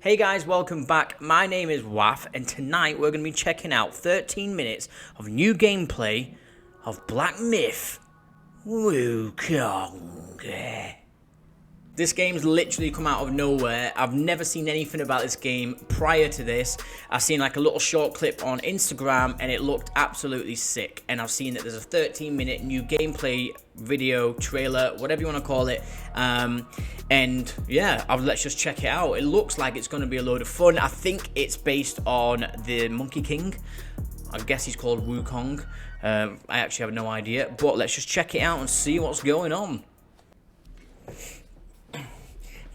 Hey guys, welcome back. My name is wAFF, and tonight we're going to be checking out 13 minutes of new gameplay of Black Myth WUKONG. This game's literally come out of nowhere. I've never seen anything about this game prior to this. I've seen like a little short clip on Instagram and it looked absolutely sick. And I've seen that there's a 13-minute new gameplay video, trailer, whatever you want to call it. And yeah, let's just check it out. It looks like it's going to be a load of fun. I think it's based on the Monkey King. I guess he's called WUKONG. I actually have no idea. But let's just check it out and see what's going on.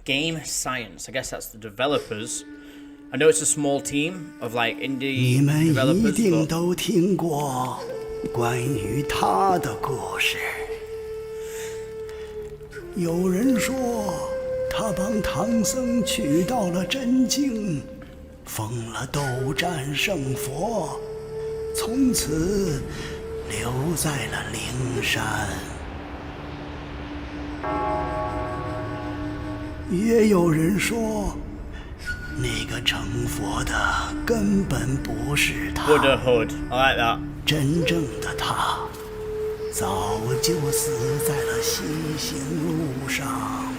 Game Science. I guess that's the developers. I know it's a small team of like indie developers. 你们一定都听过关于他的故事。有人说，他帮唐僧取到了真经，封了斗战胜佛，从此留在了灵山。 也有人说，那个成佛的根本不是他。Buddhahood, I like that. 真正的他，早就死在了西行路上。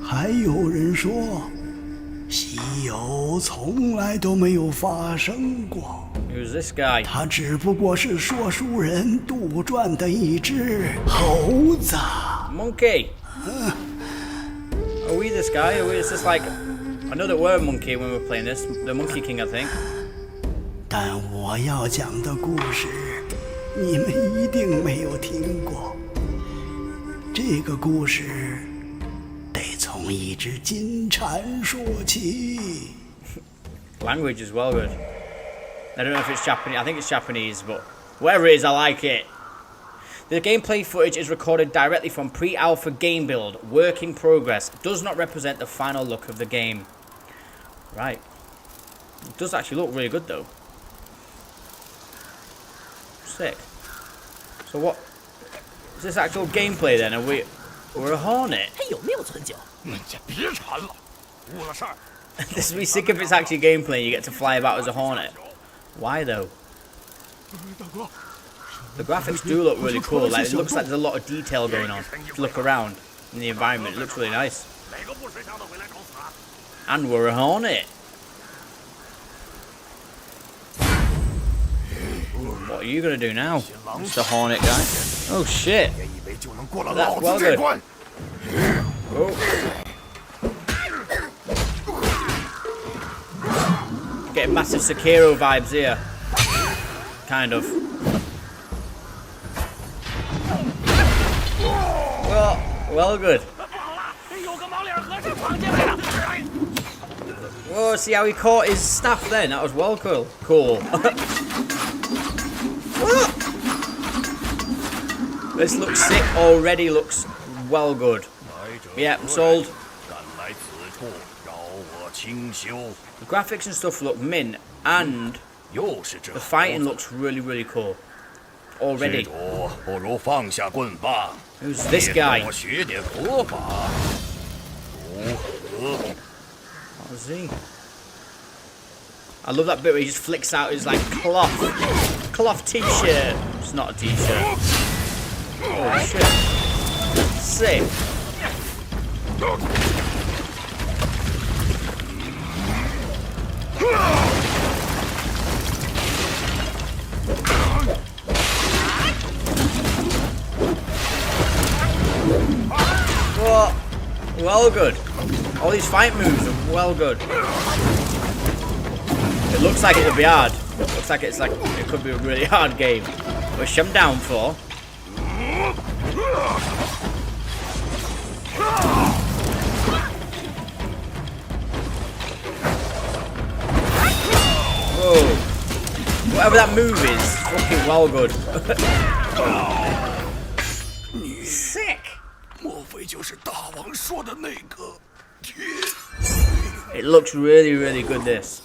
还有人说，西游从来都没有发生过。 Who's this guy? 他只不过是说书人杜撰的一只猴子。 Monkey. Are we this guy? Is this like... I know that we're a monkey when we're playing this. The Monkey King, I think. 但我要讲的故事，你们一定没有听过。这个故事得从一只金蝉说起。Language is well good. I don't know if it's Japanese. I think it's Japanese, but whatever it is, I like it. The gameplay footage is recorded directly from pre-alpha game build, work in progress, does not represent the final look of the game. Right. It does actually look really good though. Sick. So what? Is this actual gameplay then? We're a hornet? This would be sick if it's actually gameplay and you get to fly about as a hornet. Why though? The graphics do look really cool. Like it looks like there's a lot of detail going on. If you look around in the environment, it looks really nice. And we're a hornet. What are you gonna do now, Mr. Hornet guy? Oh shit! That's well good. Oh. Getting massive Sekiro vibes here. Kind of. Well good. Whoa, see how he caught his staff then? That was well cool. This looks sick already, looks well good. Yeah, I'm sold. The graphics and stuff look mint, and the fighting looks really cool. Already. Who's this guy? What is he? I love that bit where he just flicks out his like cloth t-shirt. It's not a t-shirt. Oh shit. Sick. Well, well good. All these fight moves are well good. It looks like it'll be hard. It looks like it could be a really hard game, which I'm down for. Whoa. Whatever that move is, fucking well good. Sick. It looks really good, this.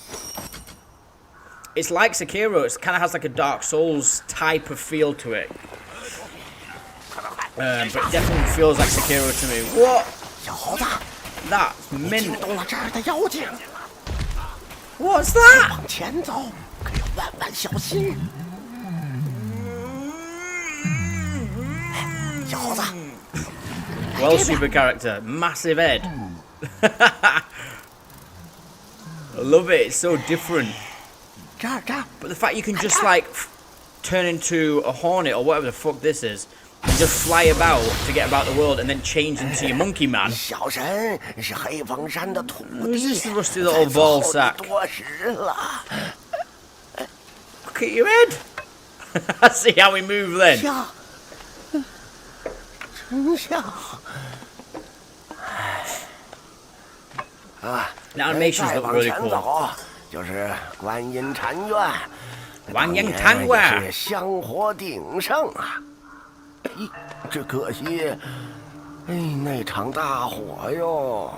It's like Sekiro, it kind of has like a Dark Souls type of feel to it. But it definitely feels like Sekiro to me. What? That's 惊 mint. 动了这儿的妖精， What's that? 往前走可要万万小心。小猴子， Well, super character. Massive head. I love it. It's so different. 这儿这儿， But the fact you can just like turn into a hornet or whatever the fuck this is and just fly about to get about the world and then change into your monkey man. 小神是黑风山的徒 Who's 弟， this rusty little ball 在 sack? 此后你多时了。 Look at your head. See how we move then. 像，真像。 The animations 再 look 往 really 前 cool. 走就是观音禅院。观音禅院当年也是香火鼎盛啊！咦，只可惜，哎，那场大火哟。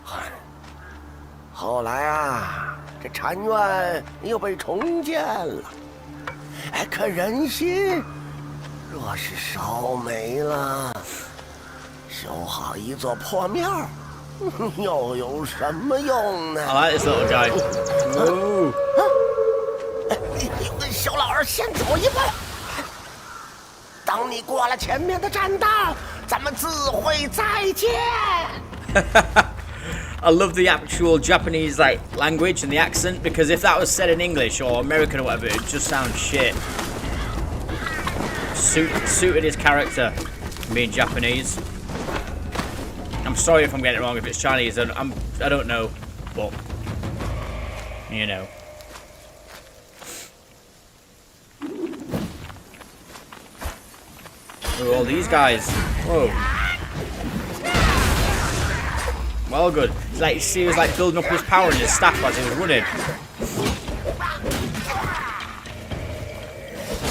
嗨，后来啊，这禅院又被重建了。哎，可人心若是烧没了，修好一座破庙，又有什么用呢？ I like this little guy. Ooh. 小老儿先走一步，等你过了前面的栈道，咱们自会再见。 I love the actual Japanese like language and the accent because if that was said in English or American or whatever, it'd just sound shit. Suited his character, being Japanese. I'm sorry if I'm getting it wrong. If it's Chinese, I don't know, but you know. Who are all these guys? Whoa. Well, good. It's like, see, he was like building up his power and his staff as he was running.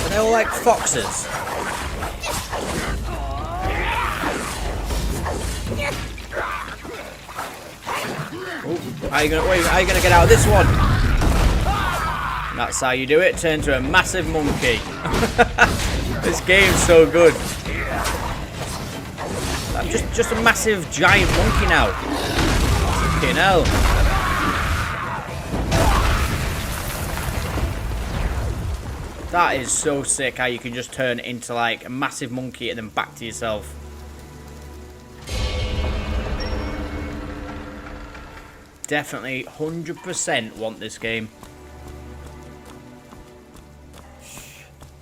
Are they all like foxes? Ooh, how are you gonna get out of this one? That's how you do it. Turn to a massive monkey. This game's so good. I'm just a massive giant monkey now. Fucking hell. That is so sick how you can just turn into like a massive monkey and then back to yourself. Definitely 100% want this game.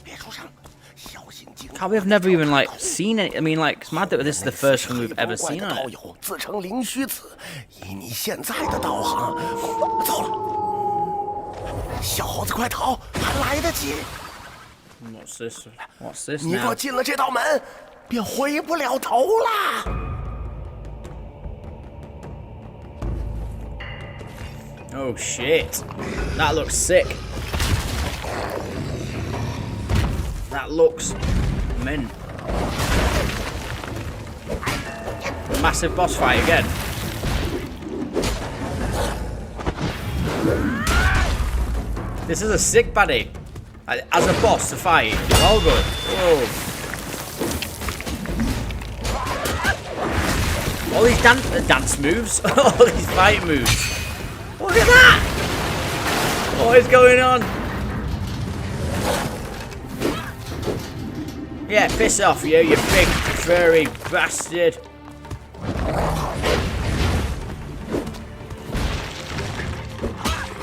别出声，小心惊。 God, we've never even like seen it. I mean, like, it's mad that this is the first one we've ever seen on 道 it. 友自称灵虚子，以你现在的道行，走了。小猴子，快逃，还来得及！ What's this? What's this 你若 now? 进了这道门，便回不了头啦。 Oh shit. That looks sick. That looks mint. Massive boss fight again. This is a sick baddie. As a boss to fight, it's all good. Whoa. All these dance moves, all these fight moves. Look at that! What is going on? Yeah, piss off you, you big furry bastard.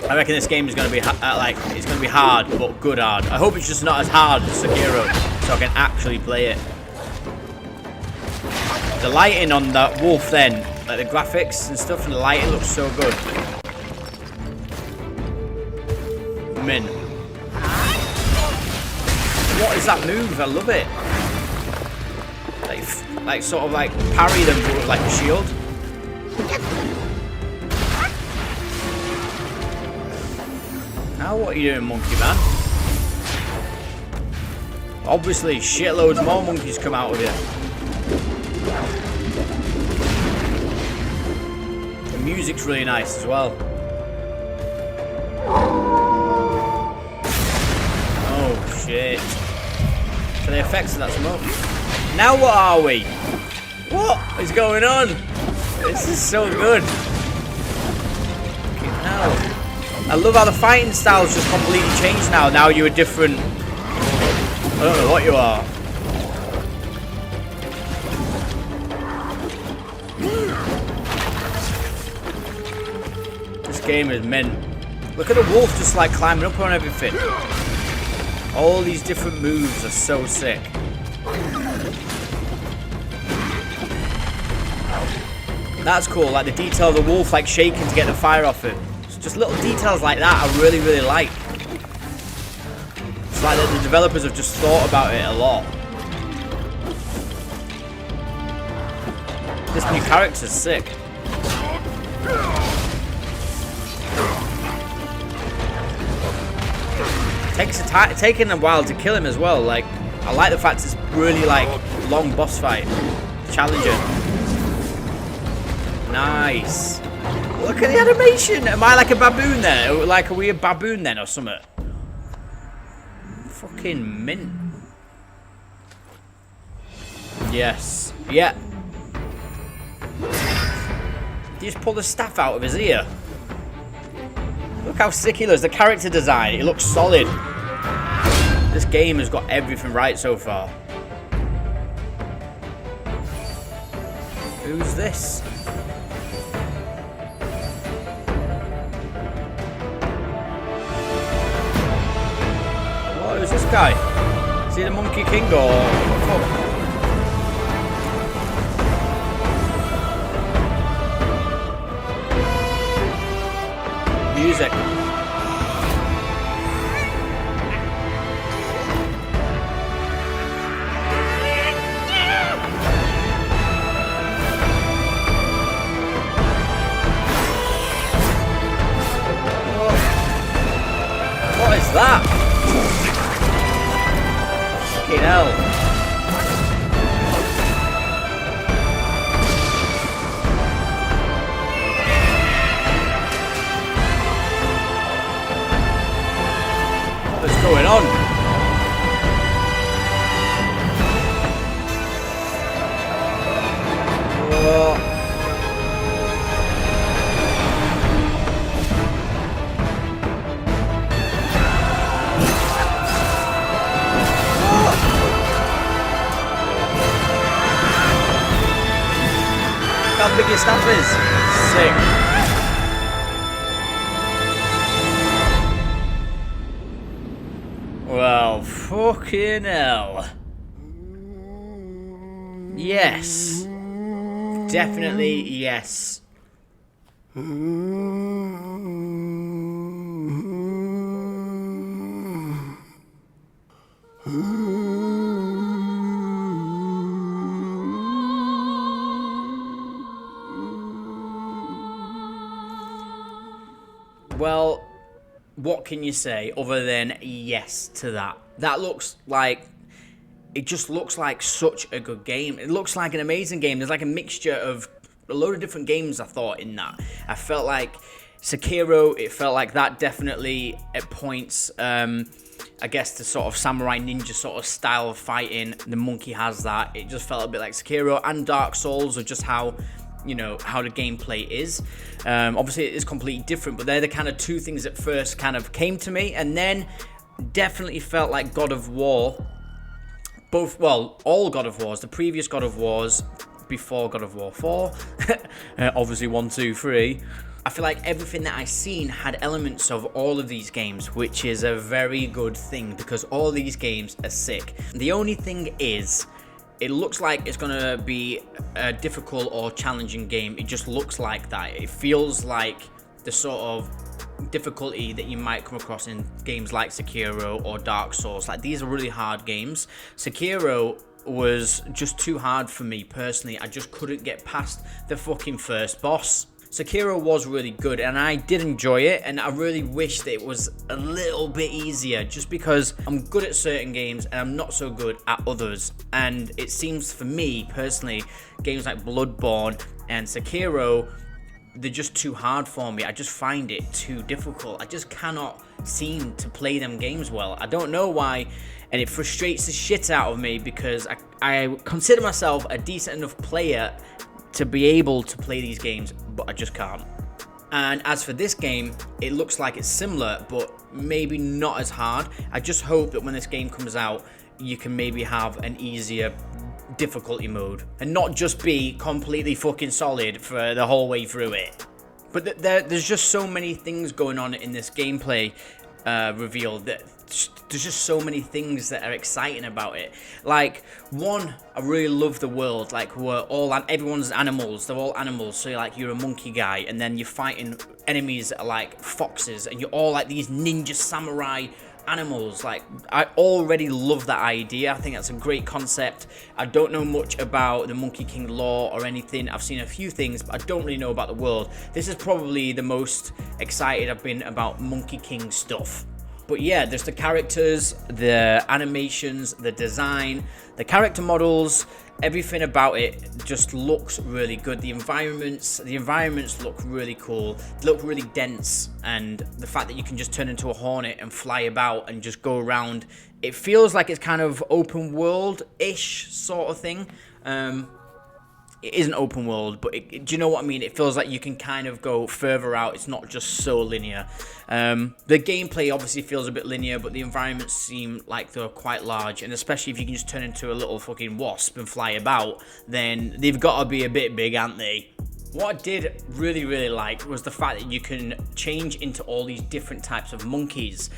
I reckon this game is going to be it's going to be hard, but good hard. I hope it's just not as hard as Sekiro, so I can actually play it. The lighting on that wolf then, like the graphics and stuff, and the lighting looks so good. Min. What is that move? I love it. Like sort of like parry them but with like a shield. Now what are you doing, monkey man? Obviously, shitloads more monkeys come out of you. The music's really nice as well. Oh shit. So the effects of that smoke. Now what are we? What is going on? This is so good. Fucking hell. I love how the fighting style's just completely changed now. Now you're a different... I don't know what you are. This game is mint. Look at the wolf just like climbing up on everything. All these different moves are so sick. That's cool, like the detail of the wolf like shaking to get the fire off it. It's just little details like that I really, really like. It's like that the developers have just thought about it a lot. This new character's sick. Taking a while to kill him as well. Like, I like the fact it's really like long boss fight, challenging. Nice. Look at the animation. Am I like a baboon there? Like, are we a baboon then or something? Fucking mint. Yes. Yeah. He just pulled the staff out of his ear. Look how sick he looks. The character design, it looks solid. This game has got everything right so far. Who's this? What is this guy? Is he the Monkey King or what the fuck? Music. What is that? Fucking hell. What's going on? Whoa. How big your staff is. Sick. Well, fucking hell. Yes. Definitely yes. Well, what can you say other than yes to that? That looks like, it just looks like such a good game. It looks like an amazing game. There's like a mixture of a load of different games I thought in that. I felt like Sekiro, it felt like that definitely at points. I guess the sort of samurai ninja sort of style of fighting, the monkey has that. It just felt a bit like Sekiro, and Dark Souls, or just how, you know, how the gameplay is. Obviously it is completely different, but they're the kind of two things that first kind of came to me, and then definitely felt like God of War. Both, well, all God of Wars, the previous God of Wars before God of War 4, obviously 1, 2, 3. I feel like everything that I've seen had elements of all of these games, which is a very good thing because all these games are sick. The only thing is, it looks like it's going to be a difficult or challenging game. It just looks like that. It feels like the sort of difficulty that you might come across in games like Sekiro or Dark Souls. Like, these are really hard games. Sekiro was just too hard for me personally. I just couldn't get past the fucking first boss. Sekiro was really good and I did enjoy it, and I really wish that it was a little bit easier, just because I'm good at certain games and I'm not so good at others. And it seems for me personally, games like Bloodborne and Sekiro, they're just too hard for me. I just find it too difficult. I just cannot seem to play them games well. I don't know why. and it frustrates the shit out of me because I consider myself a decent enough player to be able to play these games, but I just can't. And as for this game, it looks like it's similar, but maybe not as hard. I just hope that when this game comes out, you can maybe have an easier difficulty mode and not just be completely fucking solid for the whole way through it. But there's just so many things going on in this gameplay reveal that there's just so many things that are exciting about it. Like, one, I really love the world. Like, everyone's animals. They're all animals. So you're a monkey guy, and then you're fighting enemies that are like foxes, and you're all like these ninja samurai animals. Like, I already love that idea. I think that's a great concept. I don't know much about the Monkey King lore or anything. I've seen a few things, but I don't really know about the world. This is probably the most excited I've been about Monkey King stuff. But yeah, there's the characters, the animations, the design, the character models, everything about it just looks really good. The environments look really cool. They look really dense, and the fact that you can just turn into a hornet and fly about and just go around, it feels like it's kind of open world-ish sort of thing. It isn't open world, but do you know what I mean? It feels like you can kind of go further out. It's not just so linear. The gameplay obviously feels a bit linear, but the environments seem like they're quite large. And especially if you can just turn into a little fucking wasp and fly about, then they've got to be a bit big, aren't they? What I did really like was the fact that you can change into all these different types of monkeys.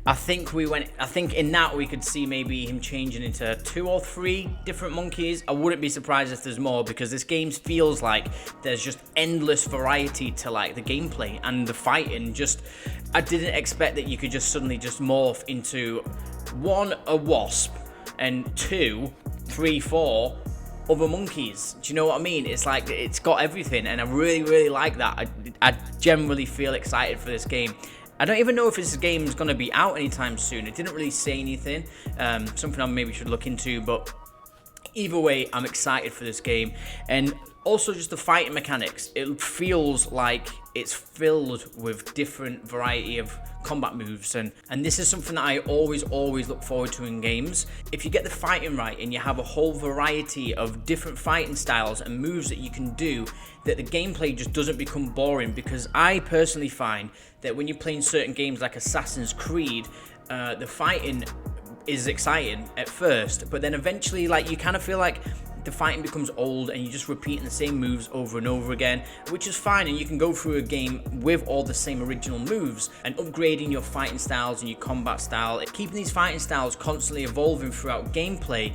I think in that we could see maybe him changing into 2 or 3 different monkeys. I wouldn't be surprised if there's more, because this game feels like there's just endless variety to like the gameplay and the fighting. I didn't expect that you could just suddenly just morph into 1, a wasp, and 2, 3, 4 other monkeys. Do you know what I mean? It's like, it's got everything, and I really like that. I generally feel excited for this game. I don't even know if this game is going to be out anytime soon. It didn't really say anything. Something I maybe should look into, but either way, I'm excited for this game. And also just the fighting mechanics. It feels like it's filled with different variety of combat moves, and this is something that I always look forward to in games. If you get the fighting right and you have a whole variety of different fighting styles and moves that you can do, that the gameplay just doesn't become boring. Because I personally find that when you're playing certain games like Assassin's Creed, the fighting is exciting at first, but then eventually like you kind of feel like the fighting becomes old and you're just repeating the same moves over and over again, which is fine, and you can go through a game with all the same original moves and upgrading your fighting styles and your combat style. Keeping these fighting styles constantly evolving throughout gameplay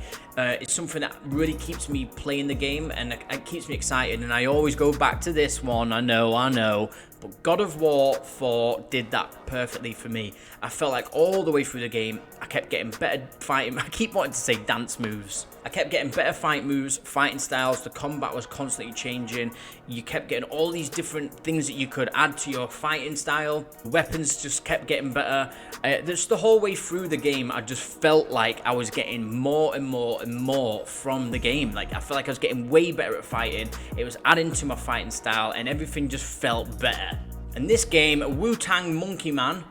is something that really keeps me playing the game, and it keeps me excited. And I always go back to this one, I know, but God of War 4 did that perfectly for me. I felt like all the way through the game, I kept getting better fighting. I keep wanting to say dance moves. I kept getting better fight moves, fighting styles. The combat was constantly changing. You kept getting all these different things that you could add to your fighting style. Weapons just kept getting better. Just the whole way through the game, I just felt like I was getting more and more from the game. Like, I felt like I was getting way better at fighting. It was adding to my fighting style, and everything just felt better. And this game, Wu-Tang Monkey Man,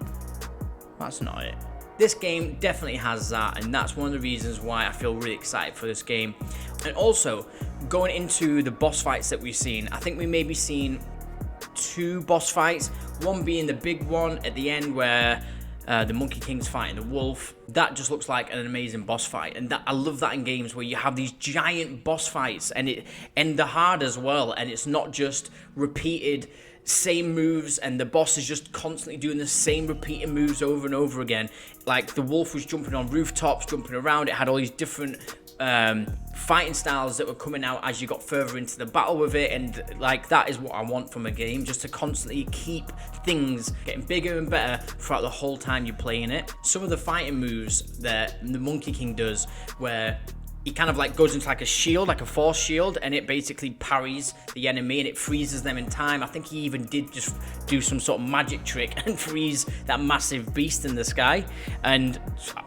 that's not it. This game definitely has that, and that's one of the reasons why I feel really excited for this game. And also, going into the boss fights that we've seen, I think we may be seeing 2 boss fights. One being the big one at the end where the Monkey King's fighting the wolf. That just looks like an amazing boss fight, and I love that in games where you have these giant boss fights, and they're hard as well, and it's not just repeated same moves and the boss is just constantly doing the same repeating moves over and over again. Like, the wolf was jumping on rooftops, jumping around. It had all these different fighting styles that were coming out as you got further into the battle with it, and like, that is what I want from a game, just to constantly keep things getting bigger and better throughout the whole time you're playing it. Some of the fighting moves that the Monkey King does, where he kind of like goes into like a shield, like a force shield, and it basically parries the enemy and it freezes them in time. I think he even did just do some sort of magic trick and freeze that massive beast in the sky. And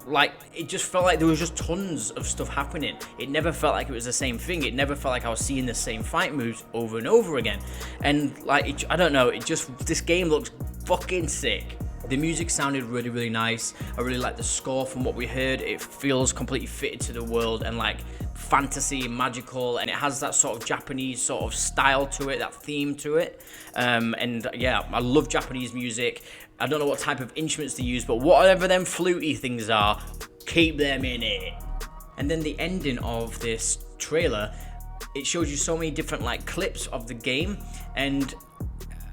like, it just felt like there was just tons of stuff happening. It never felt like it was the same thing. It never felt like I was seeing the same fight moves over and over again. And like, I don't know, this game looks fucking sick. The music sounded really, really nice. I really like the score from what we heard. It feels completely fitted to the world and like fantasy and magical, and it has that sort of Japanese sort of style to it, that theme to it. And yeah, I love Japanese music. I don't know what type of instruments they use, but whatever them fluty things are, keep them in it. And then the ending of this trailer, it shows you so many different like clips of the game, and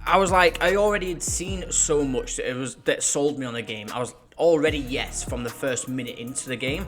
I was like, I already had seen so much that sold me on the game. I was already yes from the first minute into the game.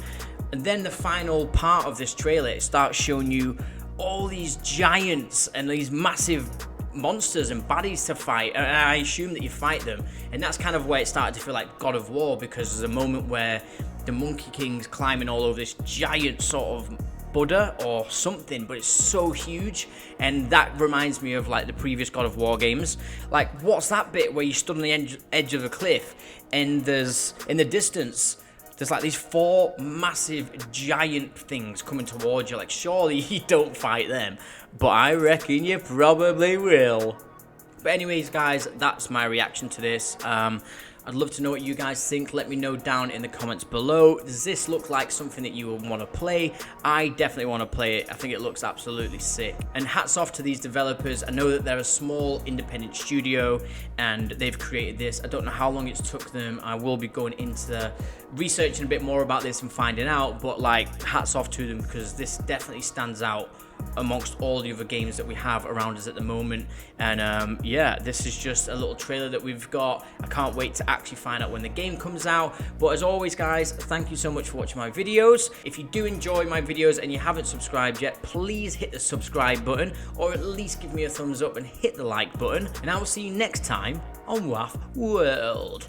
And then the final part of this trailer, it starts showing you all these giants and these massive monsters and baddies to fight, and I assume that you fight them. And that's kind of where it started to feel like God of War, because there's a moment where the Monkey King's climbing all over this giant sort of Buddha or something, but it's so huge, and that reminds me of like the previous God of War games. Like, what's that bit where you stood on the edge of a cliff and there's in the distance there's like these 4 massive giant things coming towards you? Like, surely you don't fight them, but I reckon you probably will. But anyways guys, that's my reaction to this. I'd love to know what you guys think. Let me know down in the comments below. Does this look like something that you would want to play? I definitely want to play it. I think it looks absolutely sick. And hats off to these developers. I know that they're a small independent studio and they've created this. I don't know how long it's took them. I will be going into researching a bit more about this and finding out, but like, hats off to them, because this definitely stands out amongst all the other games that we have around us at the moment. And yeah, this is just a little trailer that we've got. I can't wait to actually find out when the game comes out. But as always guys, thank you so much for watching my videos. If you do enjoy my videos and you haven't subscribed yet, please hit the subscribe button, or at least give me a thumbs up and hit the like button, and I will see you next time on wAFF World.